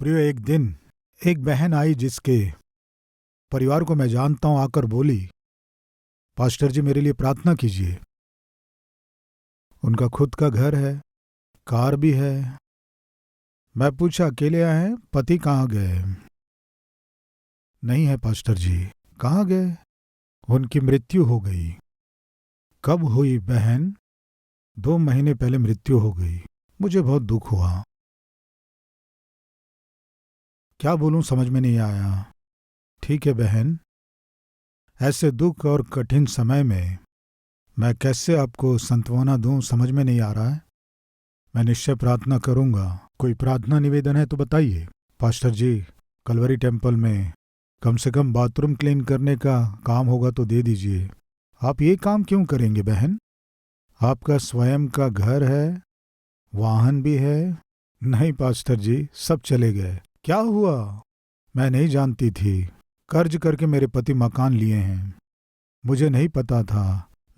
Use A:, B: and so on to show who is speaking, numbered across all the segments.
A: प्रियो, एक दिन एक बहन आई जिसके परिवार को मैं जानता हूं, आकर बोली, पास्टर जी मेरे लिए प्रार्थना कीजिए। उनका खुद का घर है, कार भी है। मैं पूछा, अकेले आए हैं? पति कहाँ गए? नहीं है पास्टर जी। कहाँ गए? उनकी मृत्यु हो गई। कब हुई बहन? 2 महीने पहले मृत्यु हो गई। मुझे बहुत दुख हुआ। क्या बोलूं, समझ में नहीं आया। ठीक है बहन, ऐसे दुख और कठिन समय में मैं कैसे आपको सांत्वना दूं, समझ में नहीं आ रहा है। मैं निश्चय प्रार्थना करूंगा। कोई प्रार्थना निवेदन है तो बताइए। पास्टर जी, कलवरी टेम्पल में कम से कम बाथरूम क्लीन करने का काम होगा तो दे दीजिए। आप ये काम क्यों करेंगे बहन? आपका स्वयं का घर है, वाहन भी है। नहीं पास्टर जी, सब चले गए। क्या हुआ? मैं नहीं जानती थी। कर्ज करके मेरे पति मकान लिए हैं। मुझे नहीं पता था।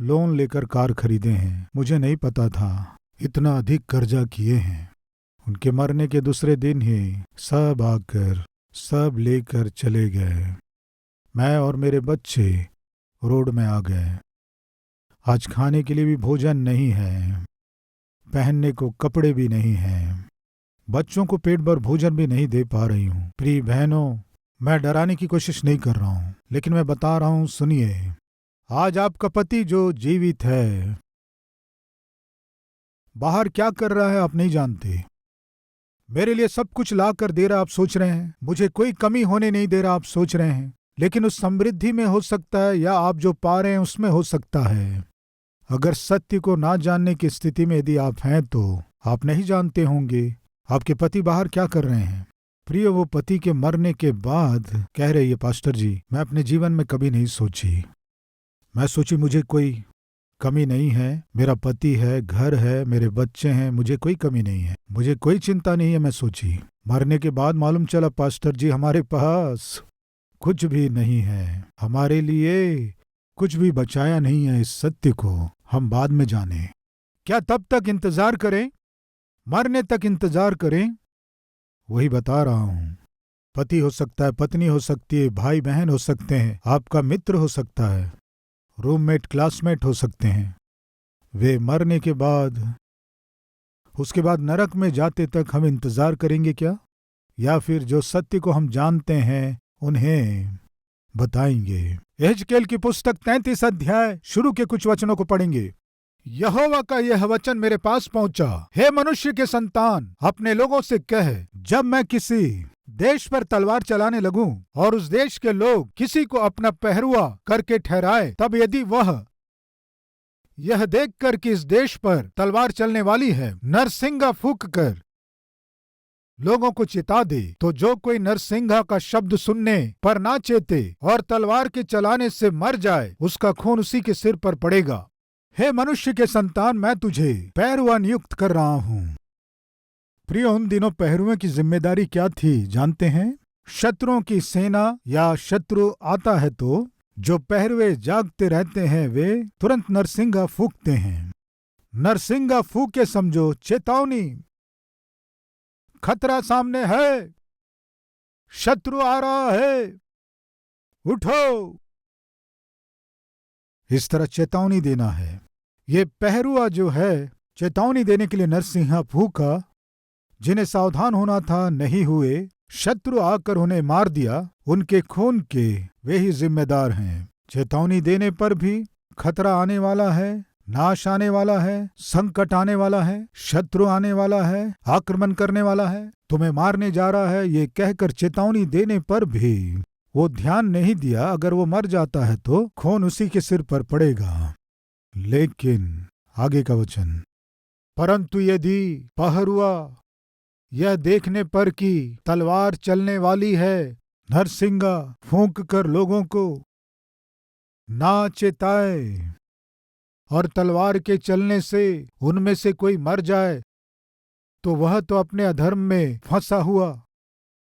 A: लोन लेकर कार खरीदे हैं। मुझे नहीं पता था इतना अधिक कर्जा किए हैं। उनके मरने के दूसरे दिन ही सब आकर सब लेकर चले गए। मैं और मेरे बच्चे रोड में आ गए। आज खाने के लिए भी भोजन नहीं है, पहनने को कपड़े भी नहीं हैं, बच्चों को पेट भर भोजन भी नहीं दे पा रही हूँ। प्रिय बहनों, मैं डराने की कोशिश नहीं कर रहा हूँ, लेकिन मैं बता रहा हूँ, सुनिए। आज आपका पति जो जीवित है, बाहर क्या कर रहा है आप नहीं जानते। मेरे लिए सब कुछ ला कर दे रहा आप सोच रहे हैं। मुझे कोई कमी होने नहीं दे रहा आप सोच रहे हैं। लेकिन उस समृद्धि में हो सकता है, या आप जो पा रहे हैं उसमें हो सकता है। अगर सत्य को ना जानने की स्थिति में यदि आप हैं तो आप नहीं जानते होंगे आपके पति बाहर क्या कर रहे हैं। प्रिय, वो पति के मरने के बाद कह रही है, पास्टर जी मैं अपने जीवन में कभी नहीं सोची। मैं सोची मुझे कोई कमी नहीं है। मेरा पति है, घर है, मेरे बच्चे हैं, मुझे कोई कमी नहीं है, मुझे कोई चिंता नहीं है। मैं सोची, मरने के बाद मालूम चला पास्टर जी हमारे पास कुछ भी नहीं है। हमारे लिए कुछ भी बचाया नहीं है। इस सत्य को हम बाद में जाने। क्या तब तक इंतजार करें? मरने तक इंतजार करें? वही बता रहा हूं। पति हो सकता है, पत्नी हो सकती है, भाई बहन हो सकते हैं, आपका मित्र हो सकता है, रूममेट क्लासमेट हो सकते हैं। वे मरने के बाद, उसके बाद नरक में जाते तक हम इंतजार करेंगे क्या? या फिर जो सत्य को हम जानते हैं उन्हें बताएंगे? यहेजकेल की पुस्तक 33 अध्याय शुरू के कुछ वचनों को पढ़ेंगे। यहोवा का यह वचन मेरे पास पहुंचा, हे मनुष्य के संतान, अपने लोगों से कह, जब मैं किसी देश पर तलवार चलाने लगूं और उस देश के लोग किसी को अपना पहरुआ करके ठहराए, तब यदि वह यह देखकर कि इस देश पर तलवार चलने वाली है, नरसिंगा फूंक कर लोगों को चिता दे, तो जो कोई नरसिंगा का शब्द सुनने पर ना चेते और तलवार के चलाने से मर जाए, उसका खून उसी के सिर पर पड़ेगा। हे मनुष्य के संतान, मैं तुझे पहरुआ नियुक्त कर रहा हूं। प्रिय, उन दिनों पहरुए की जिम्मेदारी क्या थी जानते हैं? शत्रुओं की सेना या शत्रु आता है तो जो पहरुए जागते रहते हैं वे तुरंत नरसिंगा फूंकते हैं। नरसिंगा फूंक के समझो चेतावनी, खतरा सामने है, शत्रु आ रहा है, उठो। इस तरह चेतावनी देना है। ये पहरुआ जो है चेतावनी देने के लिए नरसिंहा फूंका। जिन्हें सावधान होना था नहीं हुए, शत्रु आकर उन्हें मार दिया। उनके खून के वे ही जिम्मेदार हैं। चेतावनी देने पर भी खतरा आने वाला है, नाश आने वाला है, संकट आने वाला है, शत्रु आने वाला है, आक्रमण करने वाला है, तुम्हें मारने जा रहा है, ये कहकर चेतावनी देने पर भी वो ध्यान नहीं दिया। अगर वो मर जाता है तो खून उसी के सिर पर पड़ेगा। लेकिन आगे का वचन, परंतु यदि पहरुआ यह देखने पर कि तलवार चलने वाली है, नरसिंगा फूंक कर लोगों को ना चेताए और तलवार के चलने से उनमें से कोई मर जाए, तो वह तो अपने अधर्म में फंसा हुआ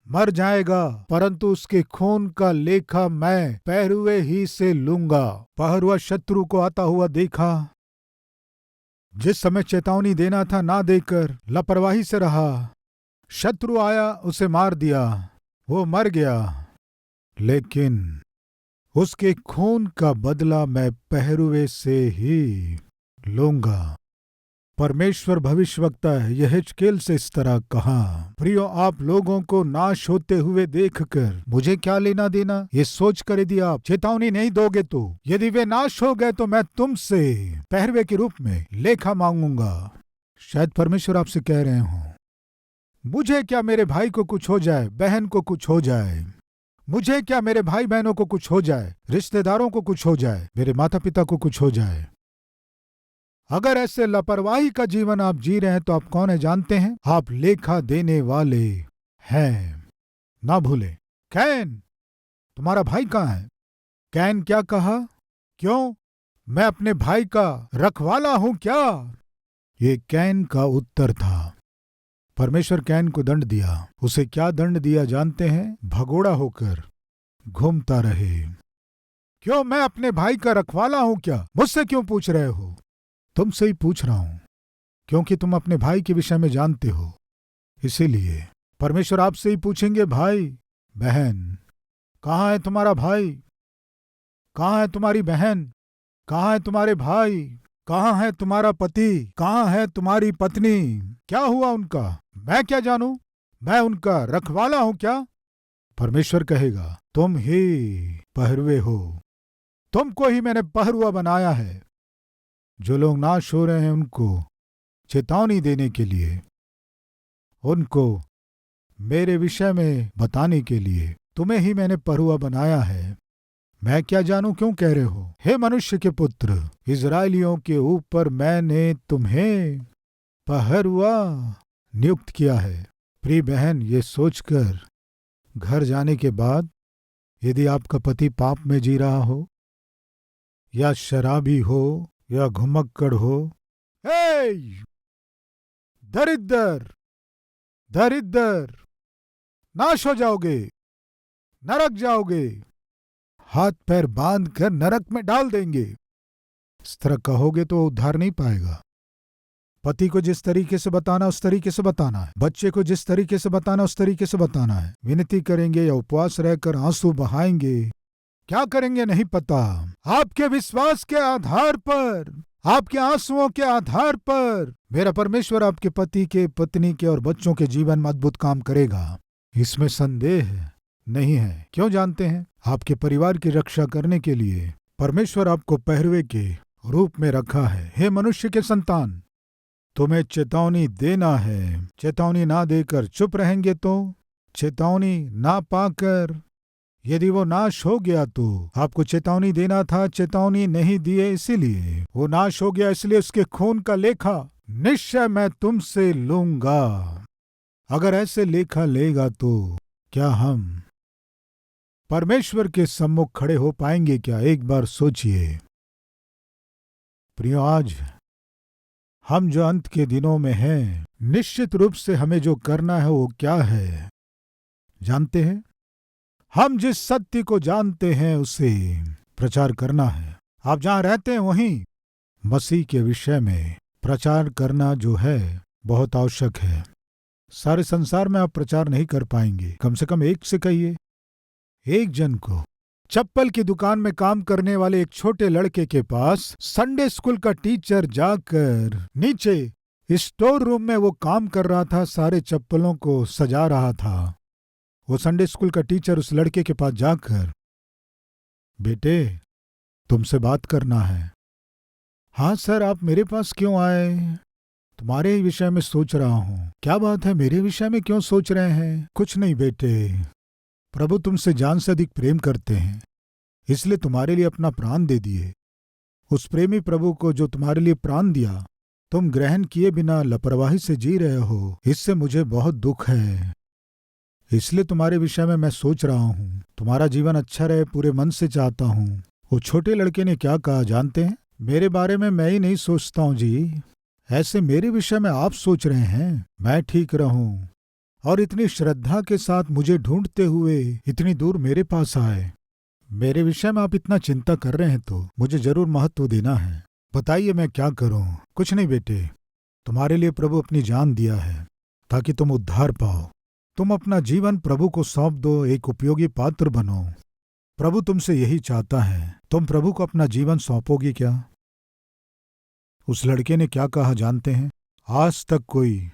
A: मर जाएगा, परंतु उसके खून का लेखा मैं पहरुए ही से लूंगा। पहरुआ शत्रु को आता हुआ देखा। जिस समय चेतावनी देना था ना देकर लापरवाही से रहा, शत्रु आया, उसे मार दिया, वो मर गया, लेकिन उसके खून का बदला मैं पहरुए से ही लूंगा। परमेश्वर भविष्यवक्ता है, यह हिजकेल से इस तरह कहा। प्रियो, आप लोगों को नाश होते हुए देखकर मुझे क्या लेना देना, ये सोचकर यदि आप चेतावनी नहीं दोगे तो यदि वे नाश हो गए तो मैं तुमसे पहरवे के रूप में लेखा मांगूंगा। शायद परमेश्वर आपसे कह रहे हो, मुझे क्या मेरे भाई को कुछ हो जाए, बहन को कुछ हो जाए, मुझे क्या मेरे भाई बहनों को कुछ हो जाए, रिश्तेदारों को कुछ हो जाए, मेरे माता पिता को कुछ हो जाए। अगर ऐसे लापरवाही का जीवन आप जी रहे हैं तो आप कौन है जानते हैं? आप लेखा देने वाले हैं। ना भूले। कैन, तुम्हारा भाई कहाँ है? कैन क्या कहा? क्यों, मैं अपने भाई का रखवाला हूं क्या? ये कैन का उत्तर था। परमेश्वर कैन को दंड दिया। उसे क्या दंड दिया जानते हैं? भगोड़ा होकर घूमता रहे। क्यों, मैं अपने भाई का रखवाला हूं क्या? मुझसे क्यों पूछ रहे हो? तुमसे ही पूछ रहा हूं, क्योंकि तुम अपने भाई के विषय में जानते हो। इसीलिए परमेश्वर आपसे ही पूछेंगे, भाई बहन, कहाँ है तुम्हारा भाई? कहाँ है तुम्हारी बहन? कहाँ है तुम्हारे भाई? कहाँ है तुम्हारा पति? कहाँ है तुम्हारी पत्नी? क्या हुआ उनका? मैं क्या जानूं? मैं उनका रखवाला हूं क्या? परमेश्वर कहेगा, तुम ही पहरुए हो, तुमको ही मैंने पहरुआ बनाया है। जो लोग नाश हो रहे हैं उनको चेतावनी देने के लिए, उनको मेरे विषय में बताने के लिए तुम्हें ही मैंने पहरुआ बनाया है। मैं क्या जानूं क्यों कह रहे हो? हे मनुष्य के पुत्र, इजराइलियों के ऊपर मैंने तुम्हें पहरुआ नियुक्त किया है। प्रिय बहन, ये सोचकर घर जाने के बाद, यदि आपका पति पाप में जी रहा हो, या शराबी हो, या घुमक्कड़ हो, दरिद्र दरिद्र, नाश हो जाओगे, नरक जाओगे, हाथ पैर बांध कर नरक में डाल देंगे। इस तरह कहोगे तो उद्धार नहीं पाएगा। पति को जिस तरीके से बताना उस तरीके से बताना है, बच्चे को जिस तरीके से बताना उस तरीके से बताना है। विनती करेंगे या उपवास रहकर आंसू बहाएंगे, क्या करेंगे नहीं पता। आपके विश्वास के आधार पर, आपके आंसुओं के आधार पर मेरा परमेश्वर आपके पति के, पत्नी के और बच्चों के जीवन में अद्भुत काम करेगा, इसमें संदेह नहीं है। क्यों जानते हैं? आपके परिवार की रक्षा करने के लिए परमेश्वर आपको पहरुए के रूप में रखा है। हे मनुष्य के संतान, तुम्हें चेतावनी देना है। चेतावनी ना देकर चुप रहेंगे तो, चेतावनी ना पाकर यदि वो नाश हो गया तो आपको चेतावनी देना था, चेतावनी नहीं दिए इसीलिए वो नाश हो गया, इसलिए उसके खून का लेखा निश्चय मैं तुमसे लूंगा। अगर ऐसे लेखा लेगा तो क्या हम परमेश्वर के सम्मुख खड़े हो पाएंगे क्या? एक बार सोचिए। प्रियो, आज हम जो अंत के दिनों में हैं, निश्चित रूप से हमें जो करना है वो क्या है जानते हैं? हम जिस सत्य को जानते हैं उसे प्रचार करना है। आप जहां रहते हैं वहीं मसीह के विषय में प्रचार करना जो है बहुत आवश्यक है। सारे संसार में आप प्रचार नहीं कर पाएंगे। कम से कम एक से कहिए, एक जन को। चप्पल की दुकान में काम करने वाले एक छोटे लड़के के पास संडे स्कूल का टीचर जाकर नीचे स्टोर रूम में वो काम कर रहा था, सारे चप्पलों को सजा रहा था। वो संडे स्कूल का टीचर उस लड़के के पास जाकर, बेटे तुमसे बात करना है। हाँ सर, आप मेरे पास क्यों आए? तुम्हारे ही विषय में सोच रहा हूँ। क्या बात है, मेरे विषय में क्यों सोच रहे हैं? कुछ नहीं बेटे, प्रभु तुमसे जान से अधिक प्रेम करते हैं, इसलिए तुम्हारे लिए अपना प्राण दे दिए। उस प्रेमी प्रभु को जो तुम्हारे लिए प्राण दिया, तुम ग्रहण किए बिना लापरवाही से जी रहे हो। इससे मुझे बहुत दुख है, इसलिए तुम्हारे विषय में मैं सोच रहा हूँ। तुम्हारा जीवन अच्छा रहे, पूरे मन से चाहता हूँ। वो छोटे लड़के ने क्या कहा जानते हैं? मेरे बारे में मैं ही नहीं सोचता हूँ जी, ऐसे मेरे विषय में आप सोच रहे हैं मैं ठीक रहूं, और इतनी श्रद्धा के साथ मुझे ढूंढते हुए इतनी दूर मेरे पास आए। मेरे विषय में आप इतना चिंता कर रहे हैं तो मुझे जरूर महत्व देना है। बताइए मैं क्या करूं? कुछ नहीं बेटे, तुम्हारे लिए प्रभु अपनी जान दिया है। ताकि तुम उद्धार पाओ। तुम अपना जीवन प्रभु को सौंप दो, एक उपयोगी पात्र बनो। प्रभु तुमसे यही चाहता है। तुम प्रभु को अपना जीवन सौंपोगी क्या? उस लड़के ने क्या कहा जानते हैं? आज तक कोई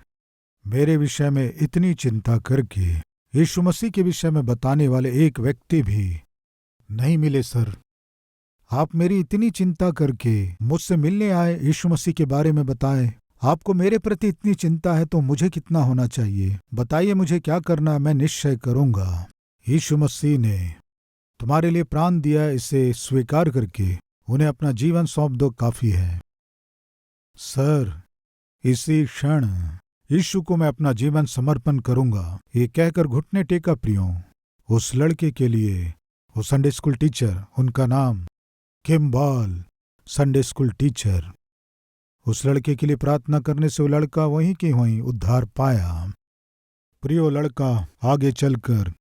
A: मेरे विषय में इतनी चिंता करके यीशु मसीह के विषय में बताने वाले एक व्यक्ति भी नहीं मिले सर। आप मेरी इतनी चिंता करके मुझसे मिलने आए, यीशु मसीह के बारे में बताए। आपको मेरे प्रति इतनी चिंता है तो मुझे कितना होना चाहिए? बताइए मुझे क्या करना है, मैं निश्चय करूंगा। यीशु मसीह ने तुम्हारे लिए प्राण दिया, इसे स्वीकार करके उन्हें अपना जीवन सौंप दो, काफी है। सर, इसी क्षण यीशु को मैं अपना जीवन समर्पण करूंगा, ये कहकर घुटने टेका प्रियो। उस लड़के के लिए वो संडे स्कूल टीचर, उनका नाम किम्बॉल, संडे स्कूल टीचर, उस लड़के के लिए प्रार्थना करने से वो लड़का वहीं के वहीं उद्धार पाया। प्रियो, लड़का आगे चलकर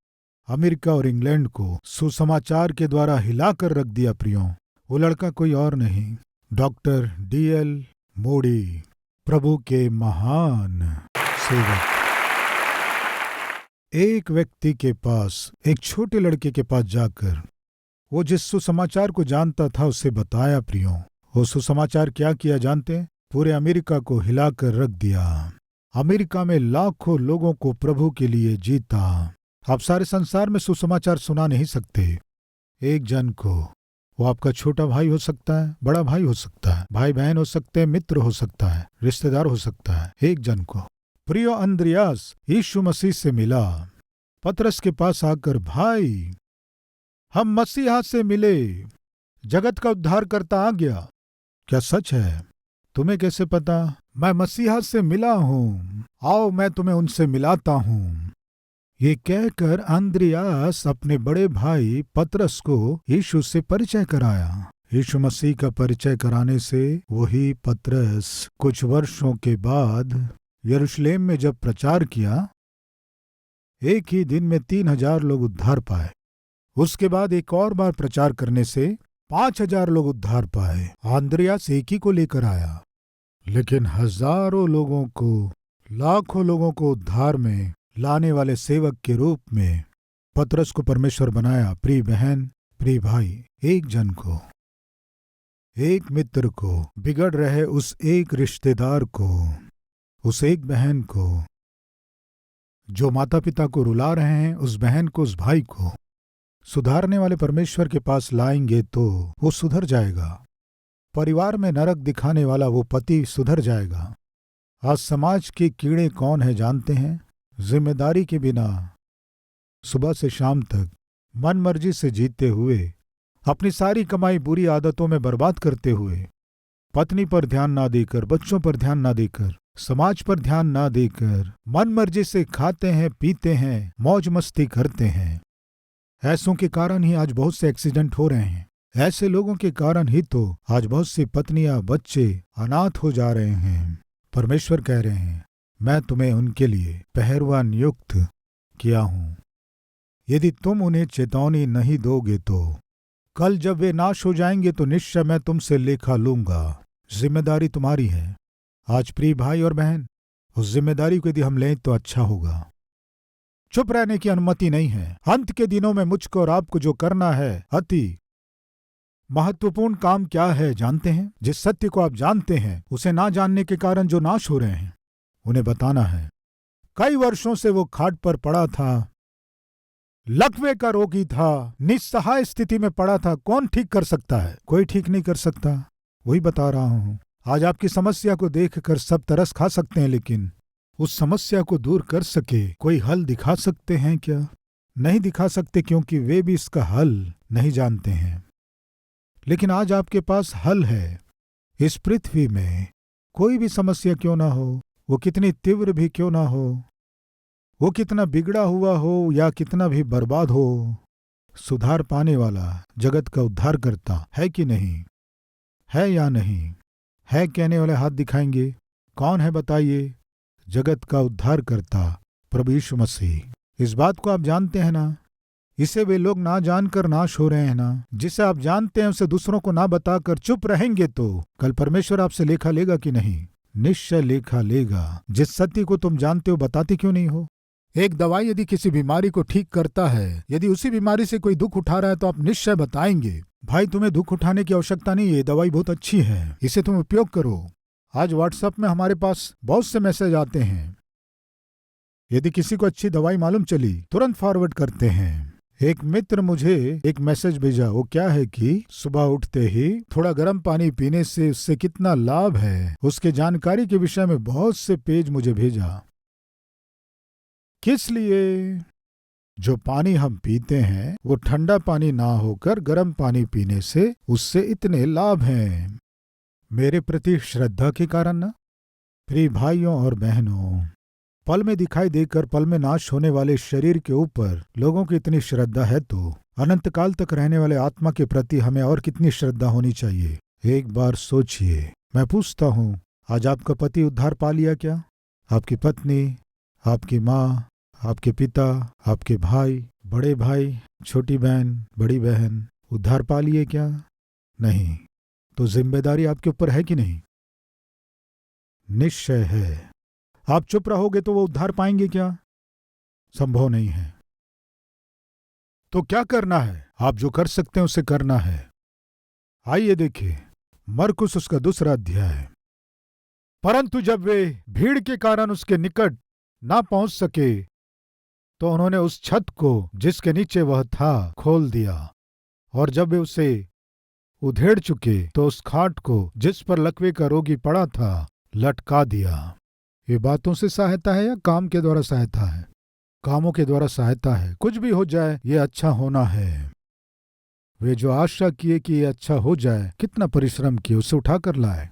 A: अमेरिका और इंग्लैंड को सुसमाचार के द्वारा हिलाकर रख दिया। प्रियो, वो लड़का कोई और नहीं, डॉक्टर D.L. मोडी, प्रभु के महान सेवक। एक व्यक्ति के पास, एक छोटे लड़के के पास जाकर वो जिस सुसमाचार को जानता था उसे बताया। प्रियो, वो सुसमाचार क्या किया जानते हैं? पूरे अमेरिका को हिलाकर रख दिया। अमेरिका में लाखों लोगों को प्रभु के लिए जीता। आप सारे संसार में सुसमाचार सुना नहीं सकते। एक जन को, वो आपका छोटा भाई हो सकता है, बड़ा भाई हो सकता है, भाई बहन हो सकते हैं, मित्र हो सकता है, रिश्तेदार हो सकता है, एक जन को। प्रियो, अंद्रियास यीशु मसीह से मिला। पतरस के पास आकर, भाई हम मसीहा से मिले, जगत का उद्धार करता आ गया। क्या सच है? तुम्हें कैसे पता? मैं मसीहा से मिला हूं, आओ मैं तुम्हें उनसे मिलाता हूं। ये कहकर अंद्रियास अपने बड़े भाई पतरस को यीशु से परिचय कराया। यीशु मसीह का परिचय कराने से वही पतरस कुछ वर्षों के बाद यरूशलेम में जब प्रचार किया, एक ही दिन में 3000 लोग उद्धार पाए। उसके बाद एक और बार प्रचार करने से 5000 लोग उद्धार पाए। अंद्रियास एक ही को लेकर आया, लेकिन हजारों लोगों को, लाखों लोगों को उद्धार में लाने वाले सेवक के रूप में पतरस को परमेश्वर बनाया। प्रिय बहन, प्रिय भाई, एक जन को, एक मित्र को, बिगड़ रहे उस एक रिश्तेदार को, उस एक बहन को, जो माता पिता को रुला रहे हैं, उस बहन को, उस भाई को सुधारने वाले परमेश्वर के पास लाएंगे तो वो सुधर जाएगा। परिवार में नरक दिखाने वाला वो पति सुधर जाएगा। आज समाज के कीड़े कौन है जानते हैं? जिम्मेदारी के बिना सुबह से शाम तक मनमर्जी से जीते हुए, अपनी सारी कमाई बुरी आदतों में बर्बाद करते हुए, पत्नी पर ध्यान ना देकर, बच्चों पर ध्यान ना देकर, समाज पर ध्यान ना देकर मनमर्जी से खाते हैं, पीते हैं, मौज मस्ती करते हैं। ऐसों के कारण ही आज बहुत से एक्सीडेंट हो रहे हैं। ऐसे लोगों के कारण ही तो आज बहुत सी पत्नियां, बच्चे अनाथ हो जा रहे हैं। परमेश्वर कह रहे हैं, मैं तुम्हें उनके लिए पहरवा नियुक्त किया हूं। यदि तुम उन्हें चेतावनी नहीं दोगे तो कल जब वे नाश हो जाएंगे तो निश्चय मैं तुमसे लेखा लूंगा। जिम्मेदारी तुम्हारी है। आज प्रिय भाई और बहन, उस जिम्मेदारी को यदि हम लें तो अच्छा होगा। चुप रहने की अनुमति नहीं है। अंत के दिनों में मुझको और आपको जो करना है, अति महत्वपूर्ण काम क्या है जानते हैं? जिस सत्य को आप जानते हैं, उसे ना जानने के कारण जो नाश हो रहे हैं, उन्हें बताना है। कई वर्षों से वो खाट पर पड़ा था, लकवे का रोगी था, निस्सहाय स्थिति में पड़ा था। कौन ठीक कर सकता है? कोई ठीक नहीं कर सकता। वही बता रहा हूं। आज आपकी समस्या को देखकर सब तरस खा सकते हैं, लेकिन उस समस्या को दूर कर सके कोई हल दिखा सकते हैं क्या? नहीं दिखा सकते, क्योंकि वे भी इसका हल नहीं जानते हैं। लेकिन आज आपके पास हल है। इस पृथ्वी में कोई भी समस्या क्यों ना हो, वो कितनी तीव्र भी क्यों ना हो, वो कितना बिगड़ा हुआ हो या कितना भी बर्बाद हो, सुधार पाने वाला, जगत का उद्धार करता है कि नहीं? है या नहीं है? कहने वाले हाथ दिखाएंगे। कौन है बताइए? जगत का उद्धार करता प्रभु यीशु मसीह। इस बात को आप जानते हैं ना? इसे वे लोग ना जानकर नाश हो रहे हैं ना? जिसे आप जानते हैं उसे दूसरों को ना बताकर चुप रहेंगे तो कल परमेश्वर आपसे लेखा लेगा कि नहीं? निश्चय लेखा लेगा। जिस सत्य को तुम जानते हो बताते क्यों नहीं हो? एक दवाई यदि किसी बीमारी को ठीक करता है, यदि उसी बीमारी से कोई दुख उठा रहा है तो आप निश्चय बताएंगे, भाई तुम्हें दुख उठाने की आवश्यकता नहीं, ये दवाई बहुत अच्छी है, इसे तुम उपयोग करो। आज व्हाट्सएप में हमारे पास बहुत से मैसेज आते हैं, यदि किसी को अच्छी दवाई मालूम चली तुरंत फॉरवर्ड करते हैं। एक मित्र मुझे एक मैसेज भेजा, वो क्या है कि सुबह उठते ही थोड़ा गर्म पानी पीने से उससे कितना लाभ है, उसके जानकारी के विषय में बहुत से पेज मुझे भेजा। किस लिए? जो पानी हम पीते हैं वो ठंडा पानी ना होकर गर्म पानी पीने से उससे इतने लाभ हैं। मेरे प्रति श्रद्धा के कारण ना? प्रिय भाइयों और बहनों, पल में दिखाई देकर पल में नाश होने वाले शरीर के ऊपर लोगों की इतनी श्रद्धा है तो अनंत काल तक रहने वाले आत्मा के प्रति हमें और कितनी श्रद्धा होनी चाहिए। एक बार सोचिए। मैं पूछता हूँ, आज आपका पति उद्धार पा लिया क्या? आपकी पत्नी, आपकी माँ, आपके पिता, आपके भाई, बड़े भाई, छोटी बहन, बड़ी बहन उद्धार पा लिए क्या? नहीं। तो जिम्मेदारी आपके ऊपर है कि नहीं? निश्चय है। आप चुप रहोगे तो वो उद्धार पाएंगे क्या? संभव नहीं है। तो क्या करना है? आप जो कर सकते हैं उसे करना है। आइए देखिए मरकुस उसका 2 अध्याय। परंतु जब वे भीड़ के कारण उसके निकट ना पहुंच सके तो उन्होंने उस छत को जिसके नीचे वह था खोल दिया, और जब वे उसे उधेड़ चुके तो उस खाट को जिस पर लकवे का रोगी पड़ा था लटका दिया। ये बातों से सहायता है या काम के द्वारा सहायता है? कामों के द्वारा सहायता है। कुछ भी हो जाए ये अच्छा होना है। वे जो आशा किए कि ये अच्छा हो जाए, कितना परिश्रम किए, उसे उठाकर लाए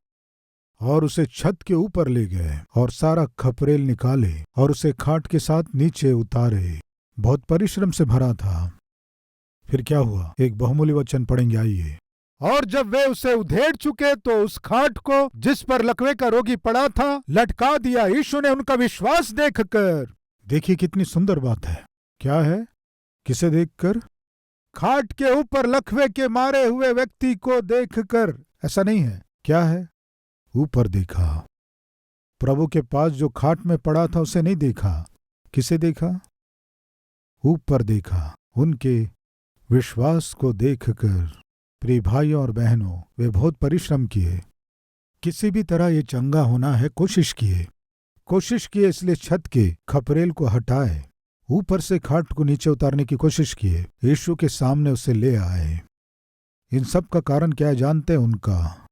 A: और उसे छत के ऊपर ले गए और सारा खपरेल निकाले और उसे खाट के साथ नीचे उतारे। बहुत परिश्रम से भरा था। फिर क्या हुआ? एक बहुमूल्य वचन पढ़ेंगे, आइए। और जब वे उसे उधेड़ चुके तो उस खाट को जिस पर लकवे का रोगी पड़ा था लटका दिया। यीशु ने उनका विश्वास देखकर, देखिए कितनी सुंदर बात है। क्या है? किसे देखकर? खाट के ऊपर लकवे के मारे हुए व्यक्ति को देखकर। ऐसा नहीं है। क्या है? ऊपर देखा। प्रभु के पास जो खाट में पड़ा था उसे नहीं देखा। किसे देखा? ऊपर देखा। उनके विश्वास को देखकर प्रिय भाइयों और बहनों, वे बहुत परिश्रम किए। किसी भी तरह ये चंगा होना है, कोशिश किए, इसलिए छत के खपरेल को हटाए, ऊपर से खाट को नीचे उतारने की कोशिश किए, यीशु के सामने उसे ले आए। इन सब का कारण क्या है जानते हैं? उनका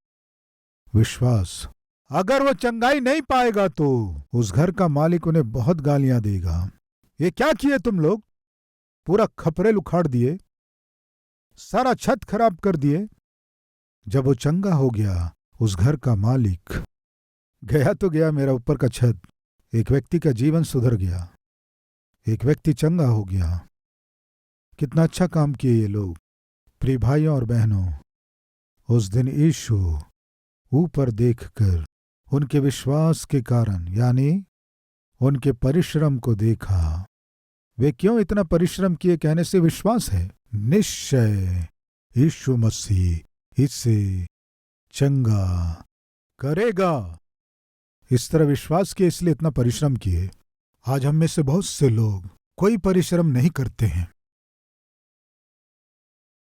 A: विश्वास। अगर वो चंगाई नहीं पाएगा तो उस घर का मालिक उन्हें बहुत गालियां देगा। ये क्या किए तुम लोग? पूरा खपरेल उखाड़ दिए, सारा छत खराब कर दिए। जब वो चंगा हो गया उस घर का मालिक, गया तो गया मेरा ऊपर का छत, एक व्यक्ति का जीवन सुधर गया, एक व्यक्ति चंगा हो गया। कितना अच्छा काम किए ये लोग। प्रिय भाइयों और बहनों, उस दिन यीशु ऊपर देखकर उनके विश्वास के कारण यानी उनके परिश्रम को देखा। वे क्यों इतना परिश्रम किए कहने से विश्वास है। निश्चय यीशु मसीह इसे चंगा करेगा। इस तरह विश्वास किए, इसलिए इतना परिश्रम किए। आज हम में से बहुत से लोग कोई परिश्रम नहीं करते हैं,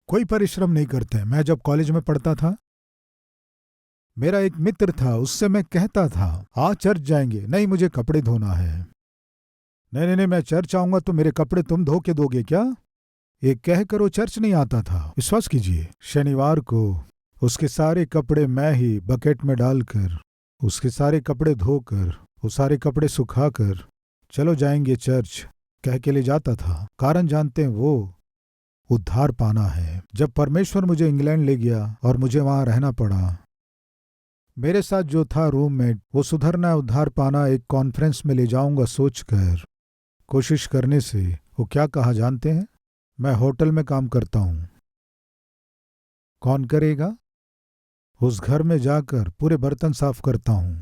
A: कोई परिश्रम नहीं करते हैं। मैं जब कॉलेज में पढ़ता था, मेरा एक मित्र था, उससे मैं कहता था आज चर्च जाएंगे। नहीं, मुझे कपड़े धोना है। नहीं, मैं चर्च आऊंगा तो मेरे कपड़े तुम धो के दोगे क्या? ये कहकर वो चर्च नहीं आता था। विश्वास कीजिए, शनिवार को उसके सारे कपड़े मैं ही बकेट में डालकर, उसके सारे कपड़े धोकर, वो सारे कपड़े सुखाकर, चलो जाएंगे चर्च कह के ले जाता था। कारण जानते हैं? वो उद्धार पाना है। जब परमेश्वर मुझे इंग्लैंड ले गया और मुझे वहां रहना पड़ा, मेरे साथ जो था रूममेट, वो सुधरना, उद्धार पाना, एक कॉन्फ्रेंस में ले जाऊंगा सोचकर कोशिश करने से वो क्या कहा जानते हैं? मैं होटल में काम करता हूं। कौन करेगा? उस घर में जाकर पूरे बर्तन साफ करता हूं।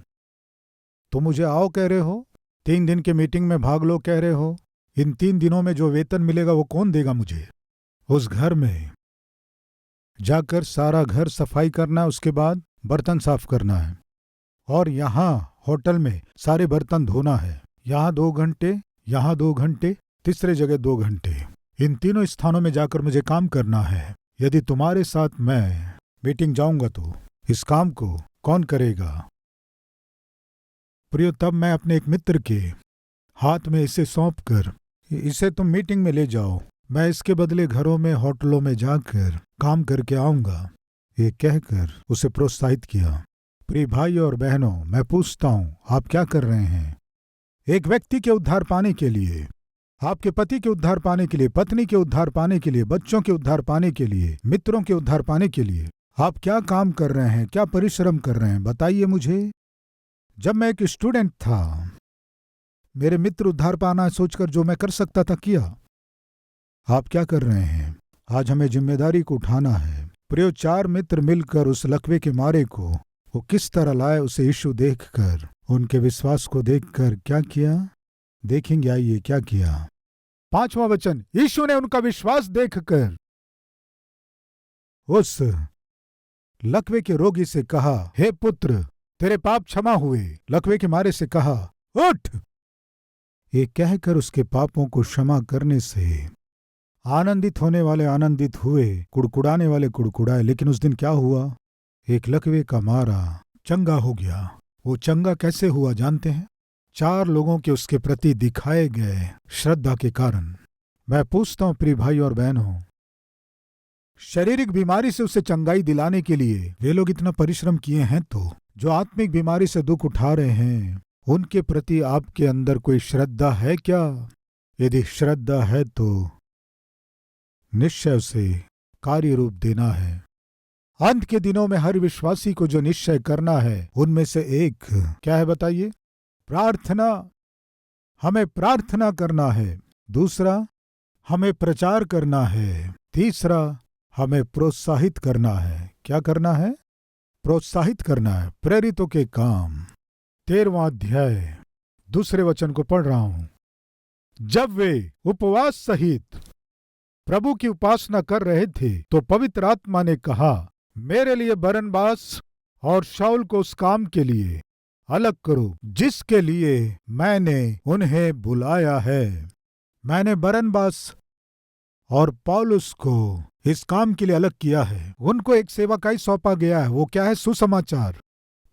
A: तो मुझे आओ कह रहे हो, 3 दिन के मीटिंग में भाग लो कह रहे हो। इन 3 दिनों में जो वेतन मिलेगा वो कौन देगा मुझे? उस घर में जाकर सारा घर सफाई करना, उसके बाद बर्तन साफ करना है। और यहाँ होटल में सारे बर्तन धोना है। यहाँ 2 घंटे, यहाँ 2 घंटे, तीसरे जगह 2 घंटे। इन तीनों स्थानों में जाकर मुझे काम करना है। यदि तुम्हारे साथ मैं मीटिंग जाऊंगा तो इस काम को कौन करेगा? प्रियो, तब मैं अपने एक मित्र के हाथ में इसे सौंपकर, इसे तुम मीटिंग में ले जाओ, मैं इसके बदले घरों में, होटलों में जाकर काम करके आऊंगा, ये कहकर उसे प्रोत्साहित किया। प्रिय भाई और बहनों, मैं पूछता हूं, आप क्या कर रहे हैं? एक व्यक्ति के उद्धार पाने के लिए, आपके पति के उद्धार पाने के लिए, पत्नी के उद्धार पाने के लिए, बच्चों के उद्धार पाने के लिए, मित्रों के उद्धार पाने के लिए आप क्या काम कर रहे हैं, क्या परिश्रम कर रहे हैं? बताइए मुझे। जब मैं एक स्टूडेंट था, मेरे मित्र उद्धार पाना सोचकर जो मैं कर सकता था किया। आप क्या कर रहे हैं? आज हमें जिम्मेदारी को उठाना है। प्रियो, 4 मित्र मिलकर उस लकवे के मारे को वो किस तरह लाए, उसे यीशु देखकर, उनके विश्वास को देखकर क्या किया? देखेंगे, आइए क्या किया। 5वां वचन, यीशु ने उनका विश्वास देखकर उस लकवे के रोगी से कहा, हे पुत्र, तेरे पाप क्षमा हुए। लकवे के मारे से कहा, उठ। ये कहकर उसके पापों को क्षमा करने से आनंदित होने वाले आनंदित हुए, कुड़कुड़ाने वाले कुड़कुड़ाए। लेकिन उस दिन क्या हुआ? एक लकवे का मारा चंगा हो गया। वो चंगा कैसे हुआ जानते हैं? 4 लोगों के उसके प्रति दिखाए गए श्रद्धा के कारण। मैं पूछता हूं प्रिय भाई और बहनों, शारीरिक बीमारी से उसे चंगाई दिलाने के लिए वे लोग इतना परिश्रम किए हैं, तो जो आत्मिक बीमारी से दुख उठा रहे हैं उनके प्रति आपके अंदर कोई श्रद्धा है क्या? यदि श्रद्धा है तो निश्चय उसे कार्य रूप देना है। अंत के दिनों में हर विश्वासी को जो निश्चय करना है उनमें से एक क्या है बताइए? प्रार्थना। हमें प्रार्थना करना है। दूसरा, हमें प्रचार करना है। तीसरा, हमें प्रोत्साहित करना है। क्या करना है? प्रोत्साहित करना है। प्रेरितों के काम 13वां अध्याय 2 वचन को पढ़ रहा हूं। जब वे उपवास सहित प्रभु की उपासना कर रहे थे तो पवित्र आत्मा ने कहा, मेरे लिए बरनबास और शाऊल को उस काम के लिए अलग करो जिसके लिए मैंने उन्हें बुलाया है। मैंने बरनबास और पौलुस को इस काम के लिए अलग किया है। उनको एक सेवकाई सौंपा गया है। वो क्या है? सुसमाचार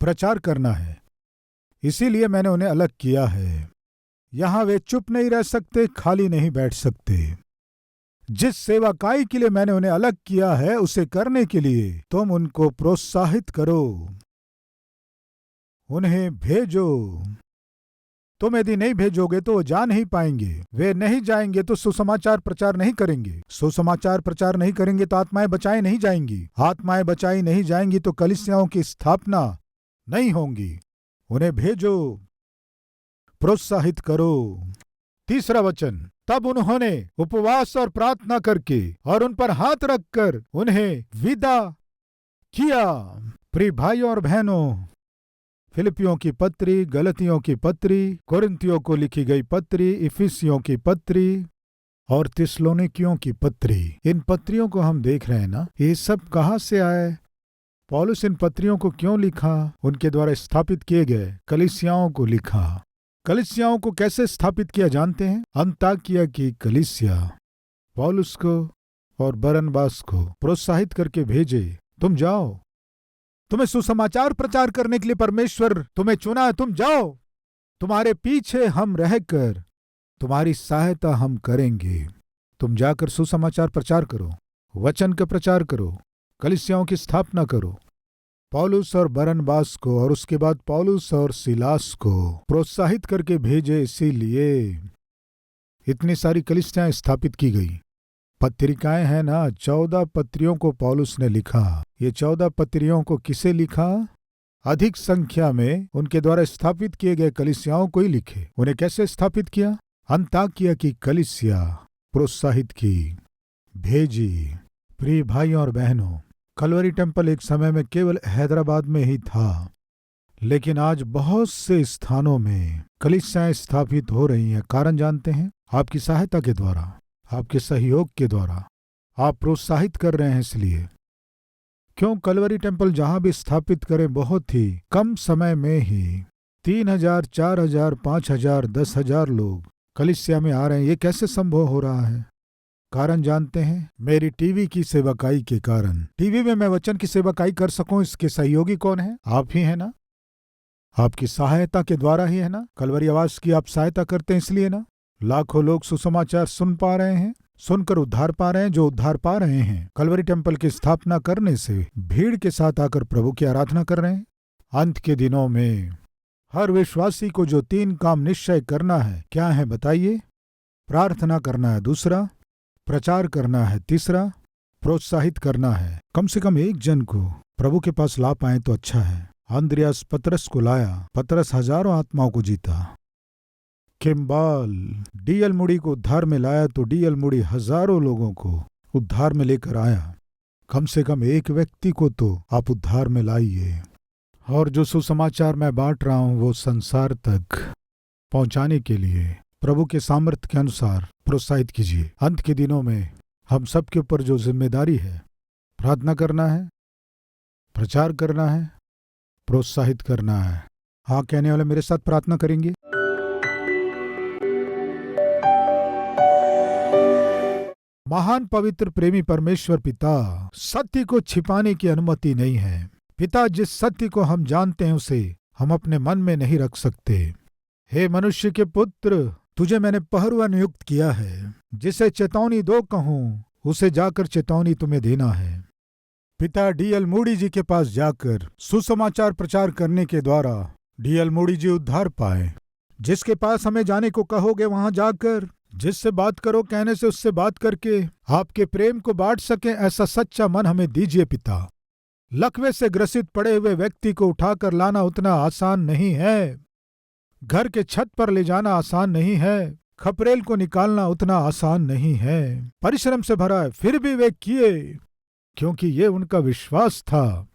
A: प्रचार करना है। इसीलिए मैंने उन्हें अलग किया है। यहां वे चुप नहीं रह सकते, खाली नहीं बैठ सकते। जिस सेवकाई के लिए मैंने उन्हें अलग किया है उसे करने के लिए तुम उनको प्रोत्साहित करो, उन्हें भेजो। तुम यदि नहीं भेजोगे तो वो जा नहीं पाएंगे। वे नहीं जाएंगे तो सुसमाचार प्रचार नहीं करेंगे। सुसमाचार प्रचार नहीं करेंगे तो आत्माएं बचाई नहीं जाएंगी। आत्माएं बचाई नहीं जाएंगी तो कलीसियाओं की स्थापना नहीं होंगी। उन्हें भेजो, प्रोत्साहित करो। 3 वचन, तब उन्होंने उपवास और प्रार्थना करके और उन पर हाथ रखकर उन्हें विदा किया। प्रिय भाई और बहनों, फिलिपियों की पत्री, गलतियों की पत्री, कोरिन्थियों को लिखी गई पत्री, इफिसियों की पत्री और थिस्सलुनीकियों की पत्री, इन पत्रियों को हम देख रहे हैं ना, ये सब कहाँ से आए? पौलुस इन पत्रियों को क्यों लिखा? उनके द्वारा स्थापित किए गए कलीसियाओं को लिखा। कलीसियाओं को कैसे स्थापित किया जानते हैं? अन्ताकिया की कलीसिया पौलुस को और बरनबास को प्रोत्साहित करके भेजे, तुम जाओ, तुम्हें सुसमाचार प्रचार करने के लिए परमेश्वर तुम्हें चुना है, तुम जाओ, तुम्हारे पीछे हम रहकर तुम्हारी सहायता हम करेंगे। तुम जाकर सुसमाचार प्रचार करो, वचन का प्रचार करो, कलीसियाओं की स्थापना करो। पौलुस और बरनबास को और उसके बाद पौलुस और सीलास को प्रोत्साहित करके भेजे, इसीलिए इतनी सारी कलीसियाएं स्थापित की गई। पत्रिकाएं हैं ना, 14 पत्रियों को पौलुस ने लिखा। ये 14 पत्रियों को किसे लिखा? अधिक संख्या में उनके द्वारा स्थापित किए गए कलीसियाओं को ही लिखे। उन्हें कैसे स्थापित किया? अन्ताकिया की कलीसिया प्रोत्साहित की, भेजी। प्रिय भाई और बहनों, कलवरी टेम्पल एक समय में केवल हैदराबाद में ही था, लेकिन आज बहुत से स्थानों में कलीसियाएं स्थापित हो रही हैं। कारण जानते हैं? आपकी सहायता के द्वारा, आपके सहयोग के द्वारा। आप प्रोत्साहित कर रहे हैं इसलिए, क्यों कलवरी टेम्पल जहां भी स्थापित करें बहुत ही कम समय में ही 3,000, 4,000, 5,000, 10,000 लोग कलीसिया में आ रहे हैं। ये कैसे संभव हो रहा है? कारण जानते हैं? मेरी टीवी की सेवकाई के कारण। टीवी में मैं वचन की सेवकाई कर सकूं, इसके सहयोगी कौन है? आप ही है ना? आपकी सहायता के द्वारा ही है ना? कलवरी आवाज की आप सहायता करते हैं इसलिए ना लाखों लोग सुसमाचार सुन पा रहे हैं, सुनकर उद्धार पा रहे हैं। जो उद्धार पा रहे हैं कलवरी टेम्पल की स्थापना करने से भीड़ के साथ आकर प्रभु की आराधना कर रहे हैं। अंत के दिनों में हर विश्वासी को जो 3 काम निश्चय करना है, क्या है बताइए? प्रार्थना करना है, दूसरा प्रचार करना है, तीसरा प्रोत्साहित करना है। कम से कम एक जन को प्रभु के पास ला पाए तो अच्छा है। अंद्रियास पतरस को लाया, पतरस हजारों आत्माओं को जीता। किम्बाल डीएल मुड़ी को उद्धार में लाया तो डीएल मुड़ी हजारों लोगों को उद्धार में लेकर आया। कम से कम एक व्यक्ति को तो आप उद्धार में लाइए। और जो सुसमाचार मैं बांट रहा हूं वो संसार तक पहुंचाने के लिए प्रभु के सामर्थ्य के अनुसार प्रोत्साहित कीजिए। अंत के दिनों में हम सबके ऊपर जो जिम्मेदारी है, प्रार्थना करना है, प्रचार करना है, प्रोत्साहित करना है। हाँ कहने वाले मेरे साथ प्रार्थना करेंगे। महान पवित्र प्रेमी परमेश्वर पिता, सत्य को छिपाने की अनुमति नहीं है। पिता, जिस सत्य को हम जानते हैं उसे हम अपने मन में नहीं रख सकते। हे मनुष्य के पुत्र, तुझे मैंने पहरुआ नियुक्त किया है। जिसे चेतावनी दो कहूं, उसे जाकर चेतावनी तुम्हें देना है। पिता, डीएल मूडी जी के पास जाकर सुसमाचार प्रचार करने के द्वारा डीएल मूडी जी उद्धार पाए। जिसके पास हमें जाने को कहोगे वहां जाकर, जिससे बात करो कहने से उससे बात करके आपके प्रेम को बांट सके, ऐसा सच्चा मन हमें दीजिए पिता। लकवे से ग्रसित पड़े हुए व्यक्ति को उठाकर लाना उतना आसान नहीं है। घर के छत पर ले जाना आसान नहीं है। खपरेल को निकालना उतना आसान नहीं है। परिश्रम से भरा है, फिर भी वे किए क्योंकि ये उनका विश्वास था।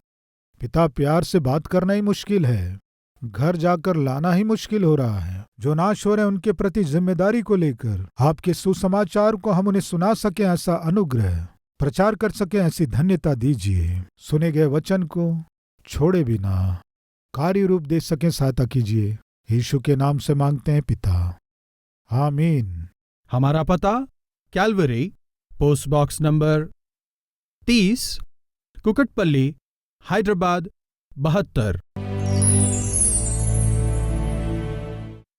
A: पिता, प्यार से बात करना ही मुश्किल है, घर जाकर लाना ही मुश्किल हो रहा है। जो नाश हो रहे हैं उनके प्रति जिम्मेदारी को लेकर आपके सुसमाचार को हम उन्हें सुना सके, ऐसा अनुग्रह प्रचार कर सके, ऐसी धन्यता दीजिए। सुने गए वचन को छोड़े बिना कार्य रूप दे सके, सहायता कीजिए। यीशु के नाम से मांगते हैं पिता, आमीन।
B: हमारा पता Calvary, post box number 30, Kukatpally, Hyderabad 72।